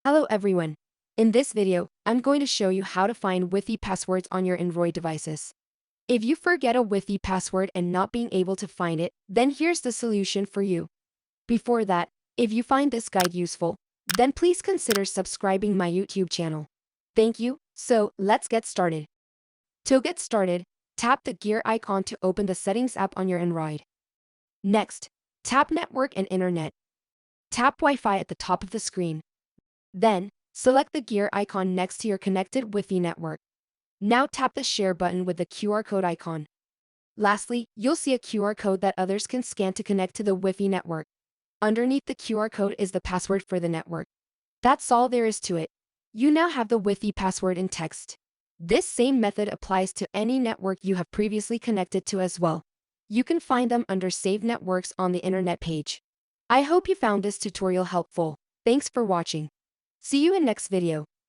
Hello everyone. In this video, I'm going to show you how to find Wi-Fi passwords on your Android devices. If you forget a Wi-Fi password and not being able to find it, then here's the solution for you. Before that, if you find this guide useful, then please consider subscribing my YouTube channel. Thank you. So, let's get started. To get started, tap the gear icon to open the Settings app on your Android. Next, tap Network and Internet. Tap Wi-Fi at the top of the screen. Then, select the gear icon next to your connected Wi-Fi network. Now tap the Share button with the QR code icon. Lastly, you'll see a QR code that others can scan to connect to the Wi-Fi network. Underneath the QR code is the password for the network. That's all there is to it. You now have the Wi-Fi password in text. This same method applies to any network you have previously connected to as well. You can find them under Save Networks on the Internet page. I hope you found this tutorial helpful. Thanks for watching. See you in next video.